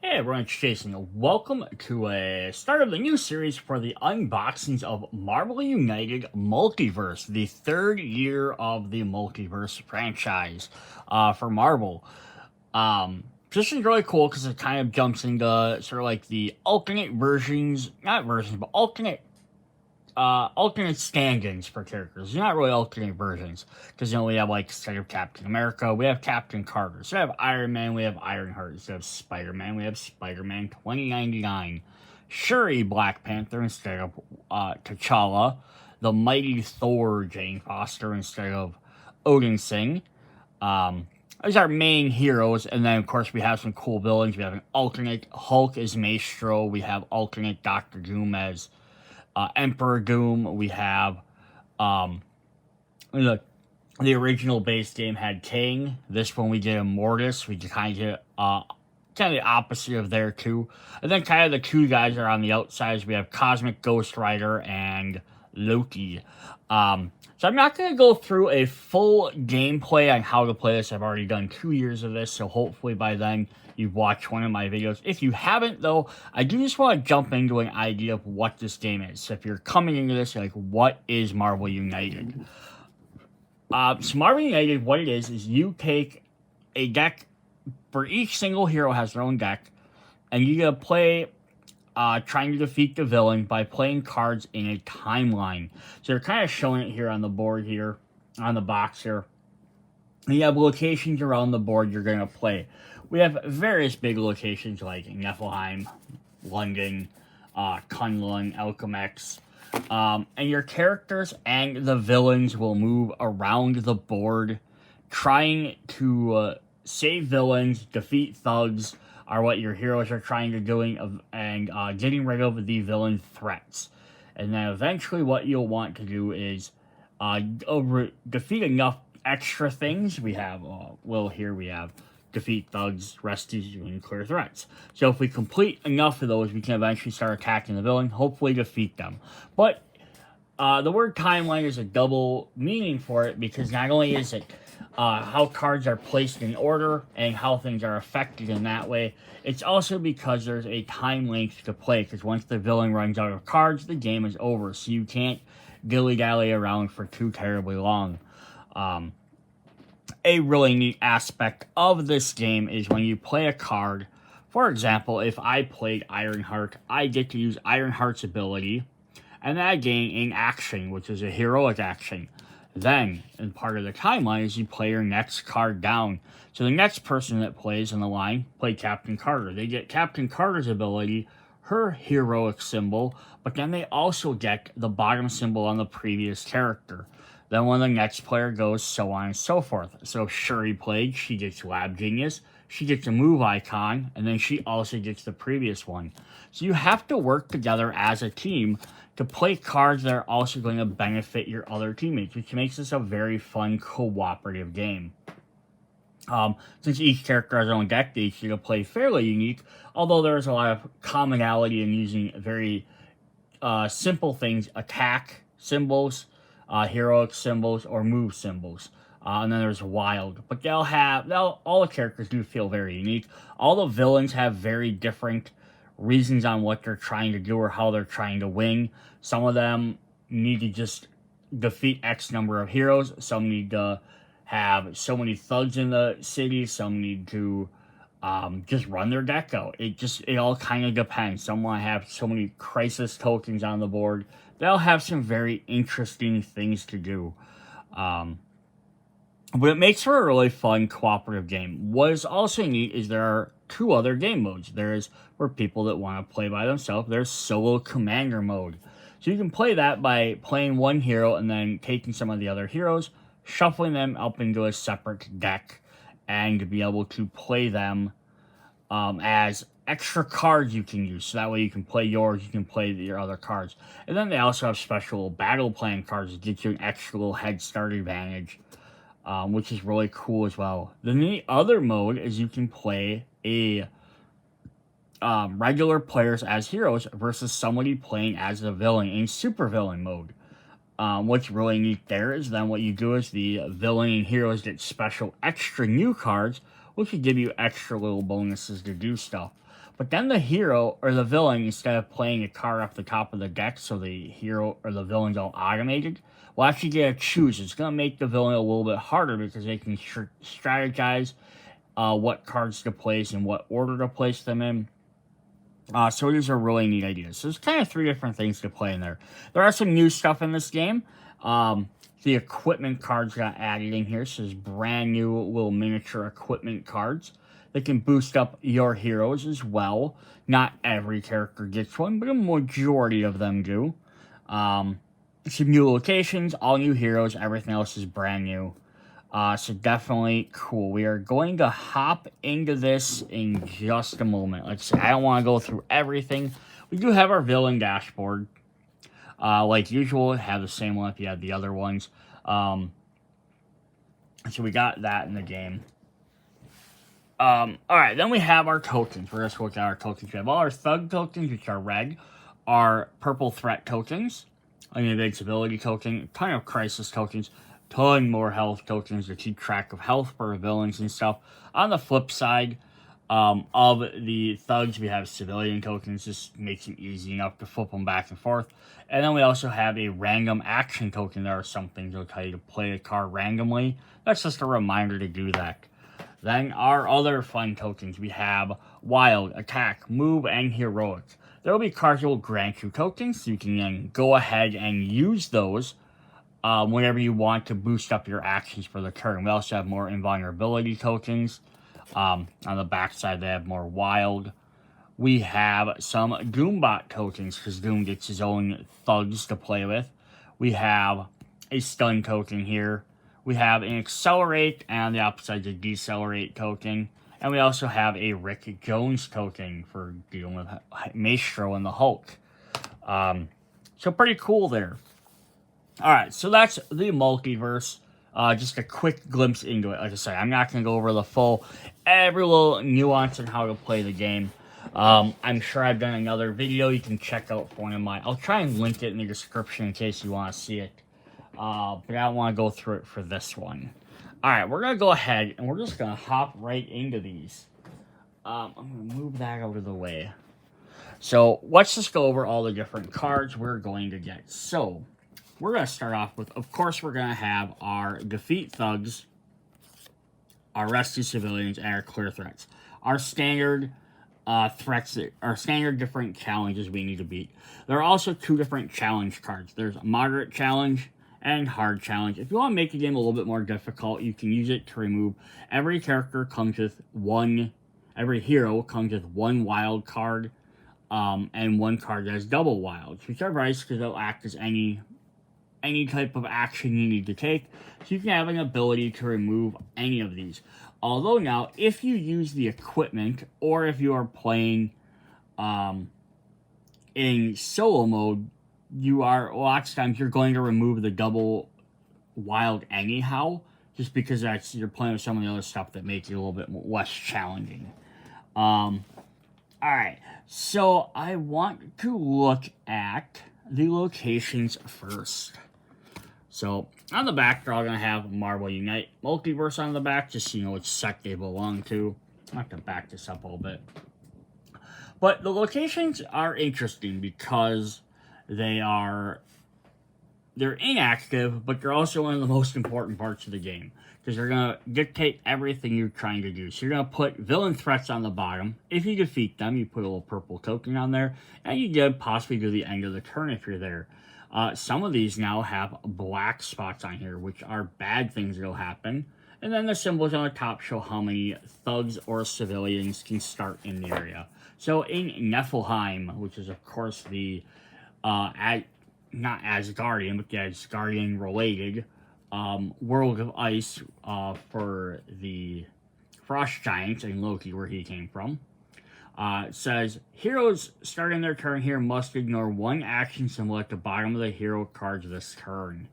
Hey everyone, it's Jason. Welcome to a start of the new series for the unboxings of Marvel United Multiverse, the third year of the Multiverse franchise for Marvel. This is really cool because it kind of jumps into sort of like the alternate versions, not versions, but alternate stand-ins for characters. They're not really alternate versions, because we have like instead of Captain America, we have Captain Carter. So we have Iron Man, we have Ironheart. Instead of Spider-Man, we have Spider-Man 2099. Shuri Black Panther instead of T'Challa. The Mighty Thor Jane Foster instead of Odin Singh. Those are our main heroes, and then of course we have some cool villains. We have an alternate Hulk as Maestro. We have alternate Doctor Doom as Emperor Doom. We have the original base game had King. This one we get Immortus. We kind of get kind of the opposite of there too. And then kind of the two guys that are on the outsides. We have Cosmic Ghost Rider and Loki. So I'm not going to go through a full gameplay on how to play this. I've already done 2 years of this, so hopefully by then you've watched one of my videos. If you haven't, though, I do just want to jump into an idea of what this game is. So if you're coming into this, you're like, what is Marvel United? So Marvel United, what it is you take a deck. For each single hero has their own deck, and you get to play trying to defeat the villain by playing cards in a timeline. So they're kind of showing it here on the board here, on the box here. You have locations around the board you're going to play. We have various big locations like Niflheim, London, Kunlun, Alchemex. And your characters and the villains will move around the board trying to save villains, defeat thugs, are what your heroes are trying to doing, and getting rid of the villain threats. And then eventually what you'll want to do is defeat enough extra things. We have, here we have defeat thugs, rescues, and clear threats. So if we complete enough of those, we can eventually start attacking the villain, hopefully defeat them. But the word timeline is a double meaning for it, because not only is it how cards are placed in order and how things are affected in that way, it's also because there's a time length to play, because once the villain runs out of cards, the game is over, so you can't dilly-dally around for too terribly long. A really neat aspect of this game is when you play a card. For example, if I played Ironheart, I get to use Ironheart's ability, and then I gain an action, which is a heroic action. Then, and part of the timeline is you play your next card down. So the next person that plays in the line play Captain Carter. They get Captain Carter's ability, her heroic symbol, but then they also get the bottom symbol on the previous character. Then when the next player goes, so on and so forth. So if Shuri played, she gets Lab Genius, she gets a move icon, and then she also gets the previous one. So you have to work together as a team to play cards that are also going to benefit your other teammates, which makes this a very fun, cooperative game. Since each character has their own deck, they each get to play fairly unique, although there's a lot of commonality in using very simple things, attack symbols, heroic symbols, or move symbols. And then there's wild. But all the characters do feel very unique. All the villains have very different reasons on what they're trying to do or how they're trying to win. Some of them need to just defeat X number of heroes. Some need to have so many thugs in the city. Some need to just run their deck out. It all kind of depends. Some want to have so many crisis tokens on the board. They'll have some very interesting things to do. But it makes for a really fun cooperative game. What is also neat is there are 2 other game modes. There's for people that want to play by themselves, there's solo commander mode. So you can play that by playing one hero and then taking some of the other heroes, shuffling them up into a separate deck, and to be able to play them as extra cards you can use. So that way you can play yours, you can play your other cards. And then they also have special battle plan cards that get you an extra little head start advantage, which is really cool as well. Then the other mode is you can play regular players as heroes versus somebody playing as a villain in supervillain mode. What's really neat there is then what you do is the villain and heroes get special extra new cards, which will give you extra little bonuses to do stuff. But then the hero or the villain, instead of playing a card off the top of the deck so the hero or the villain's all automated, will actually get to choose. It's going to make the villain a little bit harder because they can strategize what cards to place and what order to place them in. So these are really neat ideas. So there's kind of 3 different things to play in there. There are some new stuff in this game. The equipment cards got added in here. So there's brand new little miniature equipment cards. They can boost up your heroes as well. Not every character gets one, but a majority of them do. Some new locations, all new heroes, everything else is brand new. So definitely cool. We are going to hop into this in just a moment. Like I said, I don't want to go through everything. We do have our villain dashboard. Like usual, have the same one if you had the other ones. So we got that in the game. Alright, then we have our tokens. We're going to look at our tokens. We have all our thug tokens, which are red. Our purple threat tokens. An invincibility token. A ton of crisis tokens. Ton more health tokens to keep track of health for villains and stuff. On the flip side of the thugs, we have civilian tokens. This makes it easy enough to flip them back and forth. And then we also have a random action token. There are some things that'll tell you to play a card randomly. That's just a reminder to do that. Then our other fun tokens, we have Wild, Attack, Move, and Heroic. There will be cards that will grant you tokens, so you can then go ahead and use those whenever you want to boost up your actions for the turn. We also have more invulnerability tokens. On the back side, they have more Wild. We have some Doombot tokens, because Doom gets his own thugs to play with. We have a Stun token here. We have an Accelerate, and on the opposite, a Decelerate token. And we also have a Rick Jones token for dealing with Maestro and the Hulk. So pretty cool there. Alright, so that's the multiverse. Just a quick glimpse into it. Like I said, I'm not going to go over the full, every little nuance on how to play the game. I'm sure I've done another video you can check out for one of mine. I'll try and link it in the description in case you want to see it. But I don't want to go through it for this one. Alright, we're going to go ahead and we're just going to hop right into these. I'm going to move that out of the way. So, let's just go over all the different cards we're going to get. So, we're going to start off with, of course, we're going to have our Defeat Thugs, our Rescue Civilians, and our Clear Threats. Our standard threats, our standard different challenges we need to beat. There are also 2 different challenge cards. There's a Moderate Challenge and Hard Challenge. If you want to make the game a little bit more difficult, you can use it to remove every character comes with every hero comes with 1 wild card, and 1 card that has double wilds, which are nice because they'll act as any type of action you need to take. So you can have an ability to remove any of these. Although now, if you use the equipment, or if you are playing in solo mode, lots of times you're going to remove the double wild anyhow, just because you're playing with some of the other stuff that make it a little bit less challenging. Alright, so I want to look at the locations first. So, on the back, they're all going to have Marvel Unite Multiverse on the back, just so you know which set they belong to. I have to back this up a little bit. But the locations are interesting because they're inactive, but they're also one of the most important parts of the game, because they're going to dictate everything you're trying to do. So you're going to put villain threats on the bottom. If you defeat them, you put a little purple token on there, and you get possibly to the end of the turn if you're there. Some of these now have black spots on here, which are bad things that will happen. And then the symbols on the top show how many thugs or civilians can start in the area. So in Niflheim, which is of course the not Asgardian, but the Asgardian-related world of ice for the Frost Giants and Loki, where he came from. It says, heroes starting their turn here must ignore 1 action symbol at the bottom of the hero cards this turn.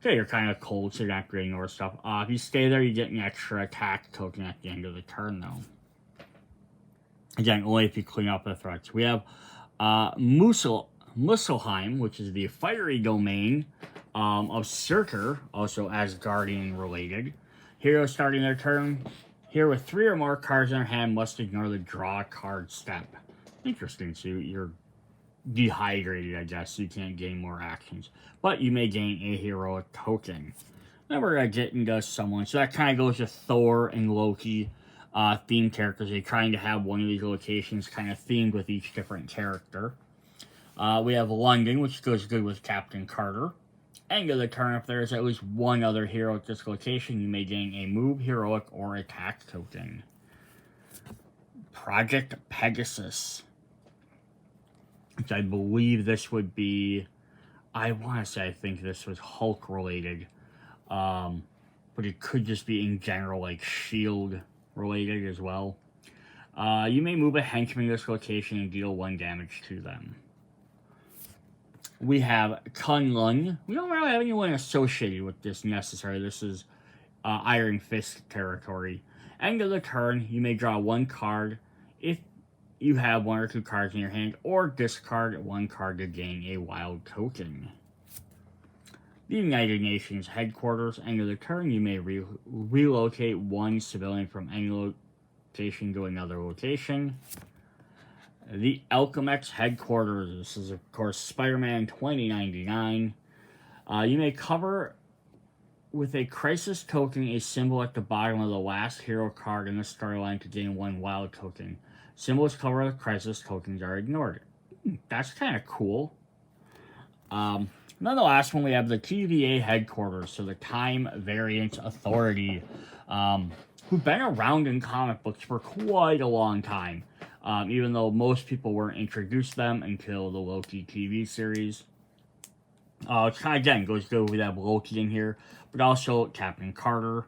Okay, you're kind of cold, so you're not going to ignore stuff. If you stay there, you get an extra attack token at the end of the turn, though. Again, only if you clean up the threats. We have Muspelheim, which is the fiery domain of Surtur, also Asgardian related. Heroes starting their turn Here, with 3 or more cards in their hand, must ignore the draw a card step. Interesting, so you're dehydrated, I guess, so you can't gain more actions. But you may gain a heroic token. Then we're going to get into someone. So that kind of goes to Thor and Loki themed characters. They're trying to have one of these locations kind of themed with each different character. We have London, which goes good with Captain Carter. End of the turn, if there is at least one other hero at this location, you may gain a move, heroic, or attack token. Project Pegasus, which I believe this would be, I want to say I think this was Hulk related, but it could just be in general like S.H.I.E.L.D. related as well. You may move a henchman to this location and deal 1 damage to them. We have Kunlun. We don't really have anyone associated with this necessarily. This is Iron Fist territory. End of the turn, you may draw 1 card if you have 1 or 2 cards in your hand, or discard 1 card to gain a wild token. The United Nations headquarters. End of the turn, you may relocate 1 civilian from any location to another location. The Alchemex headquarters. This is, of course, Spider-Man 2099. You may cover with a crisis token a symbol at the bottom of the last hero card in the storyline to gain 1 wild token. Symbols covered with crisis tokens are ignored. That's kind of cool. Then the last one, we have the TVA headquarters. So the Time Variance Authority, who've been around in comic books for quite a long time. Even though most people weren't introduced to them until the Loki TV series. It's kind of, again, goes good. We have Loki in here, but also Captain Carter.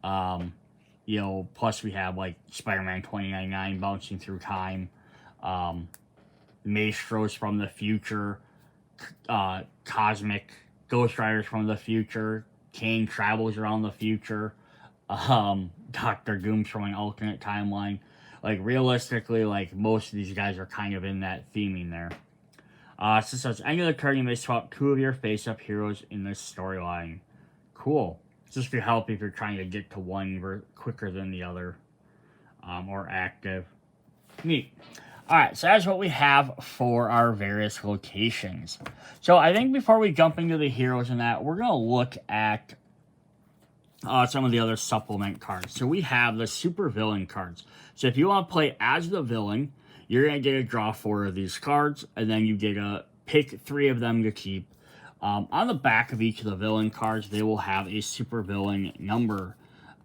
You know, plus we have, like, Spider-Man 2099 bouncing through time. Maestros from the future. Cosmic Ghost Riders from the future. Kane travels around the future. Doctor Doom's from an alternate timeline. Like, realistically, like, most of these guys are kind of in that theming there. So it says, end of the turn, you may swap 2 of your face-up heroes in this storyline. Cool. Just to help if you're trying to get to one quicker than the other. Or active. Neat. Alright, so that's what we have for our various locations. So I think before we jump into the heroes and that, we're going to look at some of the other supplement cards. So we have the super villain cards. So if you want to play as the villain, you're going to get to draw 4 of these cards, and then you get to pick 3 of them to keep. On the back of each of the villain cards, they will have a super villain number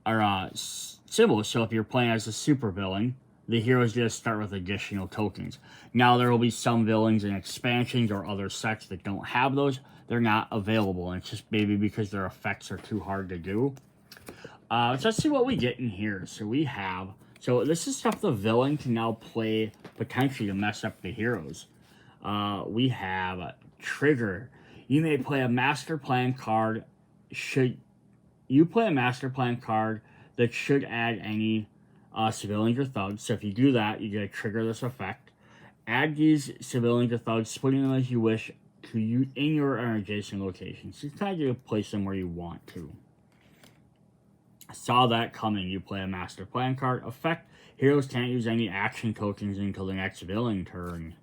or symbol. So if you're playing as a super villain, the heroes just start with additional tokens. Now there will be some villains in expansions or other sets that don't have those. They're not available, and it's just maybe because their effects are too hard to do. So let's see what we get in here. So we have, so this is stuff the villain can now play potentially to mess up the heroes. We have Trigger. You may play a master plan card. Should you play a master plan card that should add any civilians or thugs? So if you do that, you get to trigger this effect. Add these civilians or thugs, splitting them as you wish to you in your adjacent locations. So you kind of get to place them where you want to. Saw that coming. You play a master plan card. Effect: heroes can't use any action tokens until the next villain turn.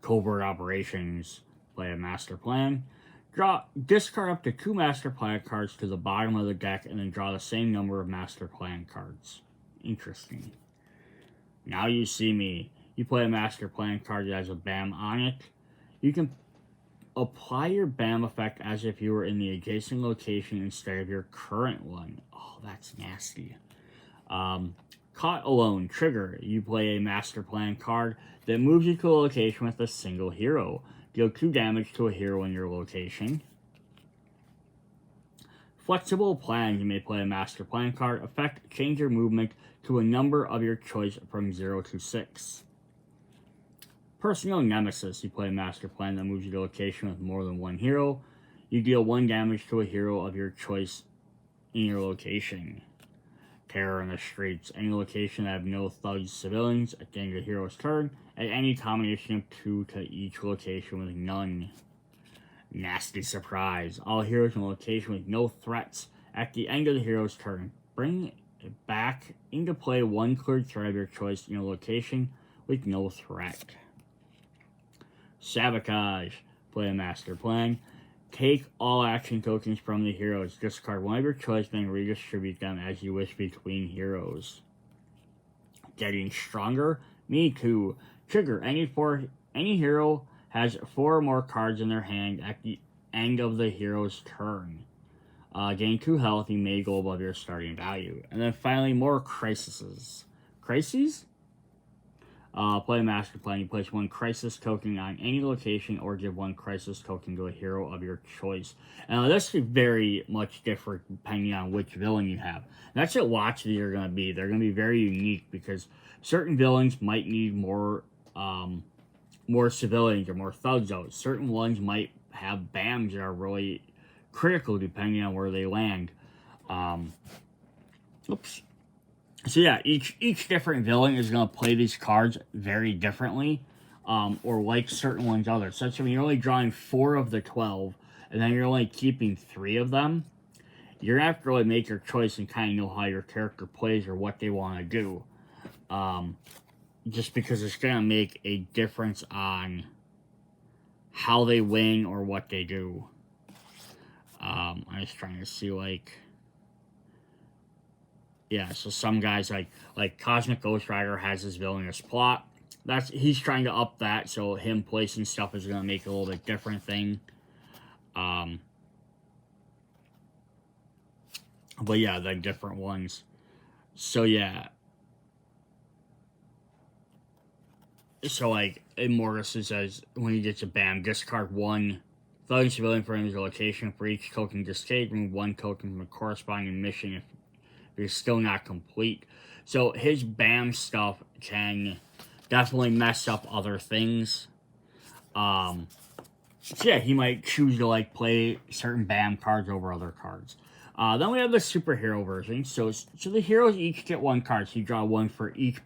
Covert operations. Play a master plan. Discard up to 2 master plan cards to the bottom of the deck, and then draw the same number of master plan cards. Interesting. Now you see me. You play a master plan card that has a BAM on it. You can apply your BAM effect as if you were in the adjacent location instead of your current one. Oh, that's nasty. Caught Alone. Trigger. You play a master plan card that moves you to a location with a single hero. Deal 2 damage to a hero in your location. Flexible Plan. You may play a master plan card. Effect: change your movement to a number of your choice from 0 to 6. Personal Nemesis. You play a master plan that moves you to a location with more than 1 hero. You deal 1 damage to a hero of your choice in your location. Terror in the Streets. Any location that have no thugs, civilians at the end of the hero's turn. At any combination of 2 to each location with none. Nasty Surprise. All heroes in a location with no threats at the end of the hero's turn. Bring back into play one cleared threat of your choice in your location with no threat. Sabotage. Play a master plan. Take all action tokens from the heroes. Discard one of your choice, then redistribute them as you wish between heroes. Getting stronger. Me too. Trigger. Any hero has 4 or more cards in their hand at the end of the hero's turn. Gain 2 health. You may go above your starting value. And then finally, more crises. Crises? Play a master plan. You place 1 crisis token on any location or give 1 crisis token to a hero of your choice. Now, this is very much different depending on which villain you have. And that's what lots of these are going to be. They're going to be very unique because certain villains might need more civilians or more thugs out. Certain ones might have BAMs that are really critical depending on where they land. Oops. So yeah, each different villain is going to play these cards very differently, or like certain ones others. Such that when you're only drawing 4 of the 12, and then you're only keeping 3 of them, you're going to have to really make your choice and kind of know how your character plays or what they want to do. Just because it's going to make a difference on how they win or what they do. I'm just trying to see, like... Yeah, so some guys like Cosmic Ghost Rider has his villainous plot. He's trying to up that, so him placing stuff is gonna make a little bit different thing. But yeah, the different ones. So yeah. So like Immortus says when he gets a BAM, discard 1 thug civilian for his location. For each token discarded, remove 1 token from a corresponding mission if you're still not complete. So his BAM stuff can definitely mess up other things. So yeah, he might choose to like play certain BAM cards over other cards. Then we have the superhero version. So the heroes each get 1 card. So you draw 1 for each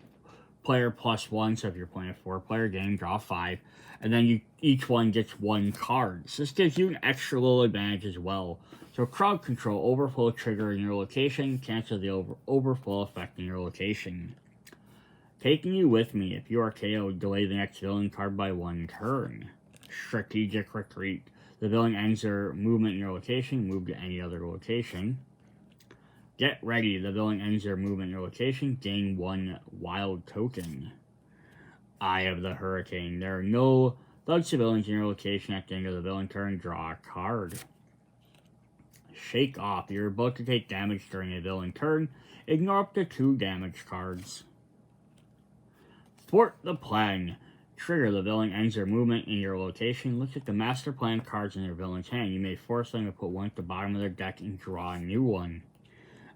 player plus 1. So if you're playing a 4-player game, draw 5. And then each one gets 1 card. So this gives you an extra little advantage as well. So crowd control, overflow trigger in your location, cancel the overflow effect in your location. Taking you with me. If you are KO'd, delay the next villain card by 1 turn. Strategic retreat. The villain ends their movement in your location, move to any other location. Get ready. The villain ends their movement in your location, gain 1 wild token. Eye of the Hurricane. There are no thug civilians in your location at the end of the villain turn. Draw a card. Shake off. You're about to take damage during a villain turn. Ignore up to 2 damage cards. Thwart the plan. Trigger. The villain ends their movement in your location. Look at the master plan cards in your villain's hand. You may force them to put 1 at the bottom of their deck and draw a new one.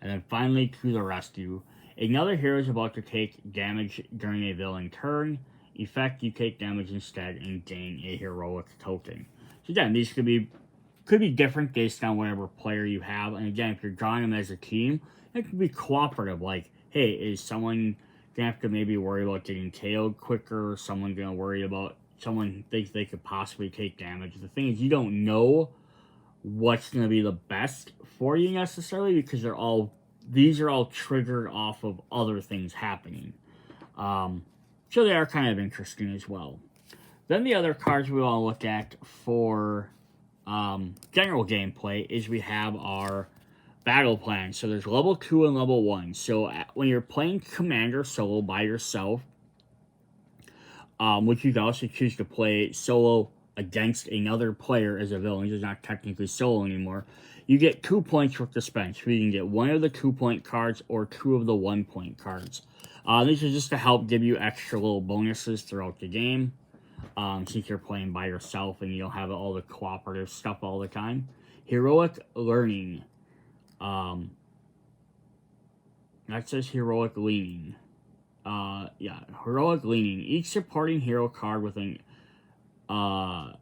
And then finally, to the rescue. Another hero is about to take damage during a villain turn. Effect, you take damage instead and gain a heroic token. So again, these could be different based on whatever player you have. And again, if you're drawing them as a team, it could be cooperative. Like, hey, is someone gonna have to maybe worry about getting KO'd quicker? Someone gonna worry about someone thinks they could possibly take damage? The thing is, you don't know what's gonna be the best for you necessarily because these are all triggered off of other things happening. So they are kind of interesting as well. Then the other cards we want to look at for general gameplay is we have our battle plan. So there's level 2 and level 1. So when you're playing Commander solo by yourself, which you can also choose to play solo against another player as a villain, it's not technically solo anymore, you get 2 points worth to spend. So you can get 1 of the 2-point cards or 2 of the 1-point cards. This is just to help give you extra little bonuses throughout the game. Since you're playing by yourself and you don't have all the cooperative stuff all the time. Heroic Learning. That says Heroic Leaning. Yeah, Heroic Leaning. Each supporting hero card with an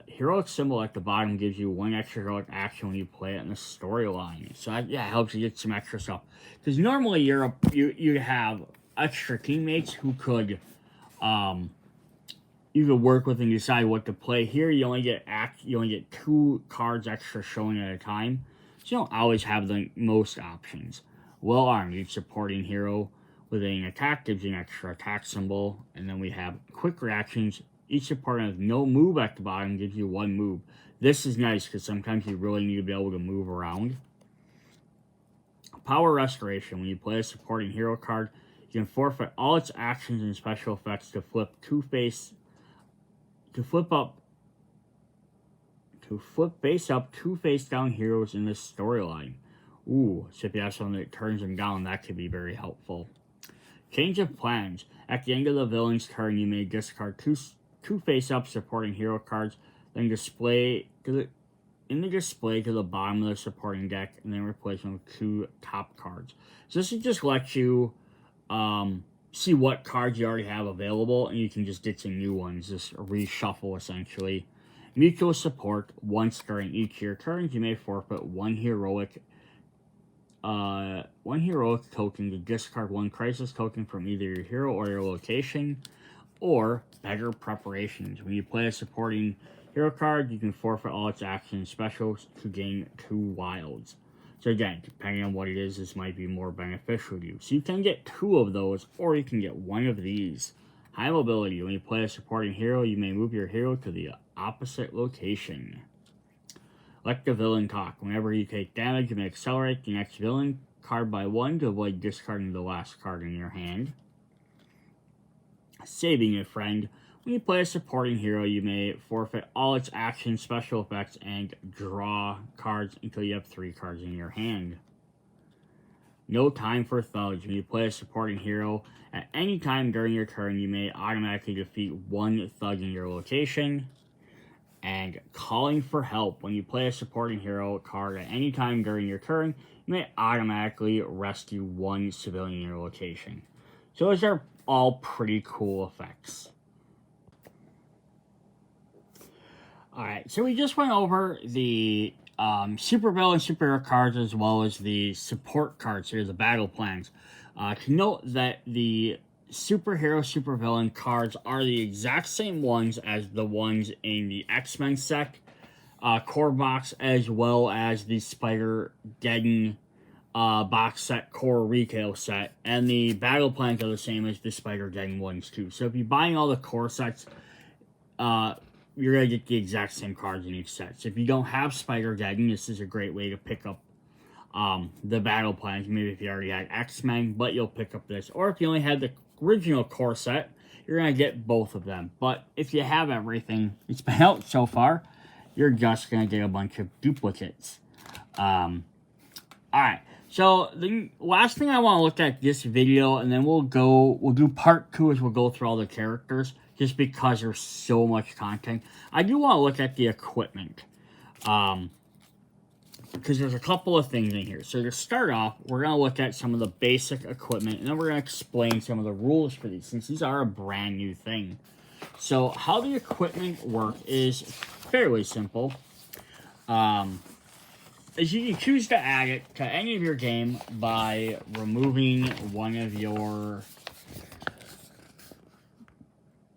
heroic symbol at the bottom gives you 1 extra heroic action when you play it in the storyline. So that, yeah, helps you get some extra stuff. Because normally you have extra teammates who could you could work with and decide what to play. Here you only get 2 cards extra showing at a time, so you don't always have the most options. well armed. Each supporting hero with an attack gives you an extra attack symbol. And then we have quick reactions. Each supporter has no move at the bottom, gives you 1 move. This is nice because sometimes you really need to be able to move around. Power Restoration. When you play a supporting hero card, you can forfeit all its actions and special effects to flip face up 2 face down heroes in this storyline. Ooh, so if you have something that turns them down, that could be very helpful. Change of plans. At the end of the villain's turn, you may discard two face-up supporting hero cards, then display to the bottom of the supporting deck, and then replace them with 2 top cards. So this will just let you see what cards you already have available, and you can just get some new ones, just reshuffle essentially. Mutual support. Once during each of your turns, you may forfeit one heroic token to discard 1 crisis token from either your hero or your location. Or better preparations. When you play a supporting hero card, you can forfeit all its actions and specials to gain 2 wilds. So again, depending on what it is, this might be more beneficial to you. So you can get 2 of those, or you can get 1 of these. High mobility. When you play a supporting hero, you may move your hero to the opposite location. Let the villain talk. Whenever you take damage, you may accelerate the next villain card by 1 to avoid discarding the last card in your hand. Saving a friend. When you play a supporting hero, you may forfeit all its actions, special effects, and draw cards until you have 3 cards in your hand. No time for thugs. When you play a supporting hero, at any time during your turn, you may automatically defeat 1 thug in your location. And calling for help. When you play a supporting hero card at any time during your turn, you may automatically rescue 1 civilian in your location. So those are all pretty cool effects. Alright, so we just went over the supervillain superhero cards as well as the support cards here, the battle plans. To note that the superhero supervillain cards are the exact same ones as the ones in the X-Men set core box, as well as the spider-geddon box set core retail set, and the battle plans are the same as the spider-geddon ones too. So if you're buying all the core sets, you're going to get the exact same cards in each set. So if you don't have spider-geddon, this is a great way to pick up the battle plans. Maybe if you already had X-Men, but you'll pick up this. Or if you only had the original core set, you're going to get both of them. But if you have everything that's been out so far, you're just going to get a bunch of duplicates. Alright, so the last thing I want to look at this video, and then we'll do part 2 as we'll go through all the characters, just because there's so much content. I do want to look at the equipment, because there's a couple of things in here. So to start off, we're going to look at some of the basic equipment, and then we're going to explain some of the rules for these, since these are a brand new thing. So how the equipment work is fairly simple. Is you can choose to add it to any of your game by removing one of your...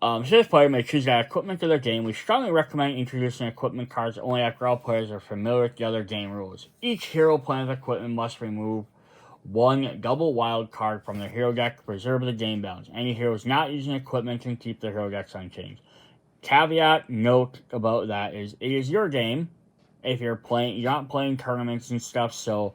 So this player may choose to add equipment to their game. We strongly recommend introducing equipment cards only after all players are familiar with the other game rules. Each hero playing with equipment must remove 1 double wild card from their hero deck to preserve the game balance. Any heroes not using equipment can keep their hero decks unchanged. Caveat note about that is it is your game. If you're not playing tournaments and stuff, so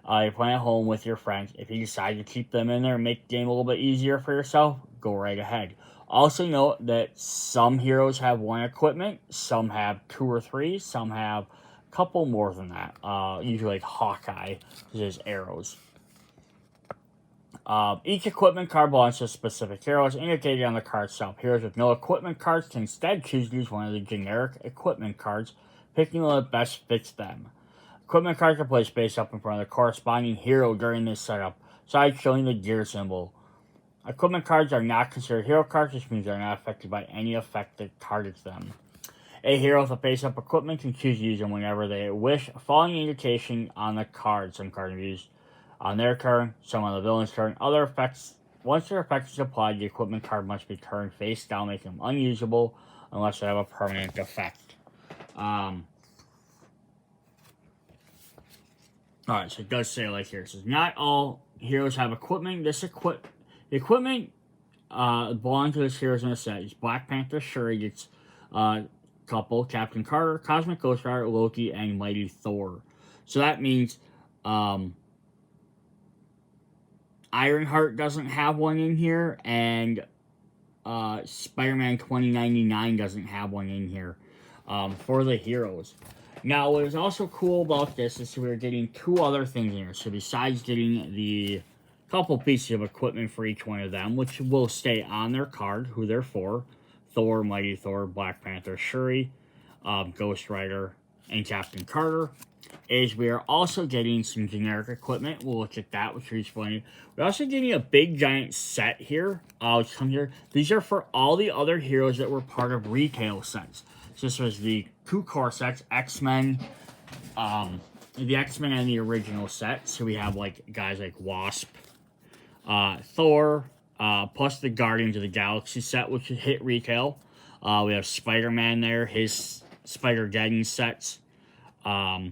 you're playing at home with your friends. If you decide to keep them in there and make the game a little bit easier for yourself, go right ahead. Also note that some heroes have 1 equipment, some have 2 or 3, some have a couple more than that. Usually like Hawkeye, because his arrows. Each equipment card belongs to specific heroes indicated on the card itself. Heroes with no equipment cards can instead choose to use one of the generic equipment cards, picking one that best fits them. Equipment cards are placed face up in front of the corresponding hero during this setup, side showing the gear symbol. Equipment cards are not considered hero cards, which means they're not affected by any effect that targets them. A hero with a face-up equipment can choose to use them whenever they wish, following the indication on the card. Some cards are used on their turn, some on the villain's turn. Other effects, once their effect is applied, the equipment card must be turned face down, making them unusable unless they have a permanent effect. Alright, so it does say like here. It says, not all heroes have equipment. Equipment belong to this heroes in a set. It's Black Panther Shuri gets couple, Captain Carter, Cosmic Ghost Rider, Loki, and Mighty Thor. So that means Ironheart doesn't have one in here, and Spider-Man 2099 doesn't have one in here for the heroes. Now, what is also cool about this is we're getting 2 other things in here. So besides getting the couple pieces of equipment for each one of them, which will stay on their card, who they're for, Thor, Mighty Thor, Black Panther, Shuri, Ghost Rider, and Captain Carter, is we are also getting some generic equipment. We'll look at that, which we're explaining. We're also getting a big giant set here. Come here. These are for all the other heroes that were part of retail sets. So this was the 2 core sets, X-Men, the X-Men and the original set. So we have like guys like Wasp, Thor, plus the Guardians of the Galaxy set, which hit retail. We have Spider-Man there, his spider-geddon sets. The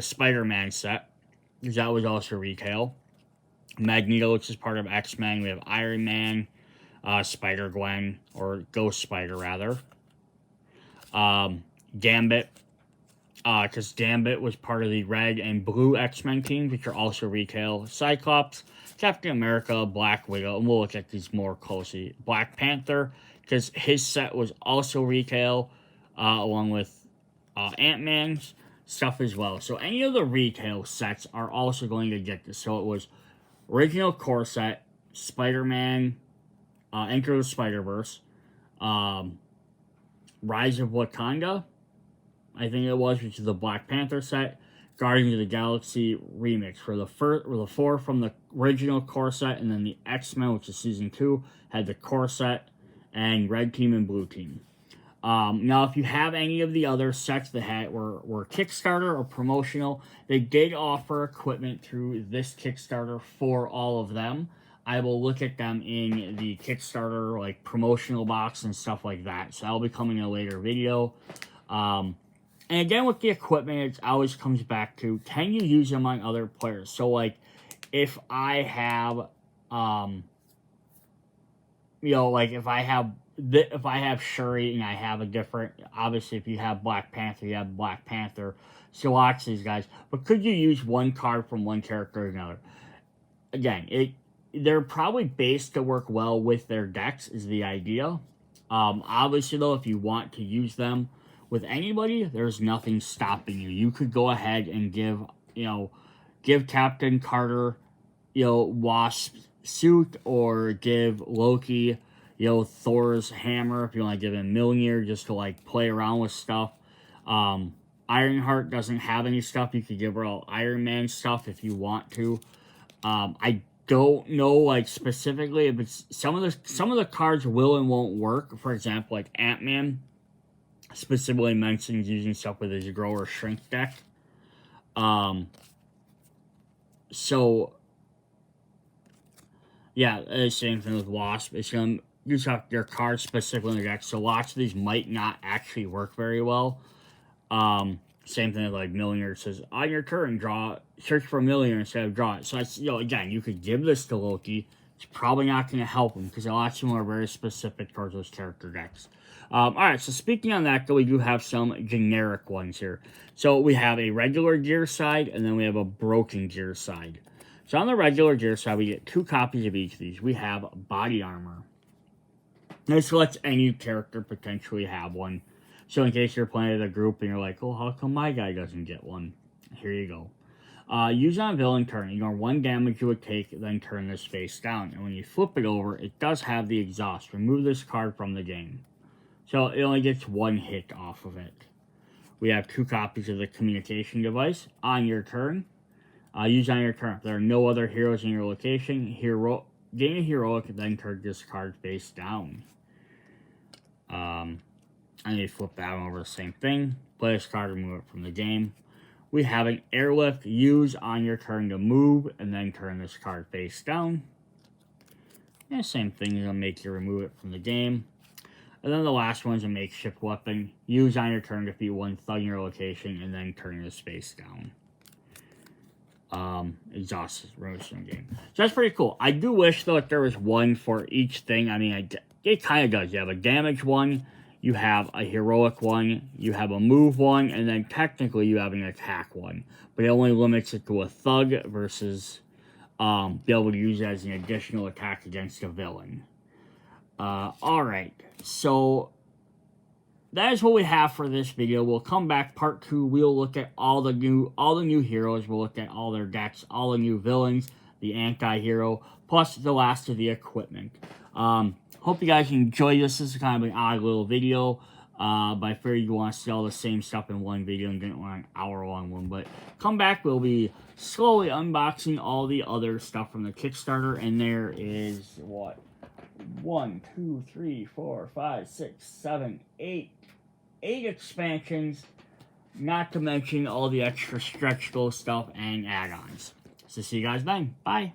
Spider-Man set, because that was also retail. Magneto, which is part of X-Men. We have Iron Man, Spider-Gwen, or Ghost Spider, rather. Gambit, because Gambit was part of the red and blue X-Men teams, which are also retail. Cyclops, Captain America, Black Widow, and we'll look at these more closely. Black Panther, because his set was also retail, along with Ant-Man's stuff as well. So any of the retail sets are also going to get this. So it was original core set, Spider-Man, Enter the Spider-Verse, Rise of Wakanda, I think it was, which is the Black Panther set, Guardians of the Galaxy remix for the 4 from the original core set, and then the X-Men, which is season 2, had the core set and red team and blue team. Now, if you have any of the other sets that were Kickstarter or promotional, they did offer equipment through this Kickstarter for all of them. I will look at them in the Kickstarter like promotional box and stuff like that. So that'll be coming in a later video. And again, with the equipment, it always comes back to, can you use them on other players? So like, if I have, if I have Shuri and I have a different, obviously if you have Black Panther, you have Black Panther. So watch these guys. But could you use one card from one character or another? Again, they're probably based to work well with their decks is the idea. Obviously though, if you want to use them with anybody, there's nothing stopping you. You could go ahead and give Captain Carter, Wasp's suit, or give Loki, Thor's hammer, if you want to give him Mjolnir just to like play around with stuff. Ironheart doesn't have any stuff. You could give her all Iron Man stuff if you want to. I don't know like specifically if it's some of the cards will and won't work. For example, like Ant-Man specifically mentions using stuff with his grow or shrink deck. So yeah, same thing with Wasp. It's gonna use up your cards specifically in the deck. So lots of these might not actually work very well. Same thing with like Mjolnir. It says on your turn, search for Mjolnir instead of draw it. So that's, again, you could give this to Loki. It's probably not going to help him because a lot of them are very specific towards those character decks. Alright, so speaking on that, though, we do have some generic ones here. So we have a regular gear side, and then we have a broken gear side. So on the regular gear side, we get 2 copies of each of these. We have body armor. This lets any character potentially have one. So in case you're playing with a group and you're like, oh, how come my guy doesn't get one? Here you go. Use on villain turn. Ignore 1 damage you would take, then turn this face down. And when you flip it over, it does have the exhaust. Remove this card from the game. So it only gets 1 hit off of it. We have 2 copies of the communication device on your turn. Use on your turn. If there are no other heroes in your location, gain a heroic, then turn this card face down. And you flip that one over, the same thing. Play this card, remove it from the game. We have an airlift. Use on your turn to move, and then turn this card face down. And same thing, you're going to make you remove it from the game. And then the last one's a makeshift weapon. Use on your turn to defeat 1 thug in your location, and then turn this face down. exhaust roasting game. So that's pretty cool. I do wish though that there was one for each thing. I mean, it kind of does. You have a damage one, you have a heroic one, you have a move one, and then technically you have an attack one. But it only limits it to a thug versus be able to use it as an additional attack against a villain. Alright, so that is what we have for this video. We'll come back, part 2. We'll look at all the new heroes. We'll look at all their decks, all the new villains, the anti-hero, plus the last of the equipment. Hope you guys enjoyed this. This is kind of an odd little video. But I figured you want to see all the same stuff in one video and didn't want an hour-long one. But come back, we'll be slowly unboxing all the other stuff from the Kickstarter. And there is, what? 1, 2, 3, 4, 5, 6, 7, 8 expansions, not to mention all the extra stretch goal stuff and add-ons. So see you guys then. Bye.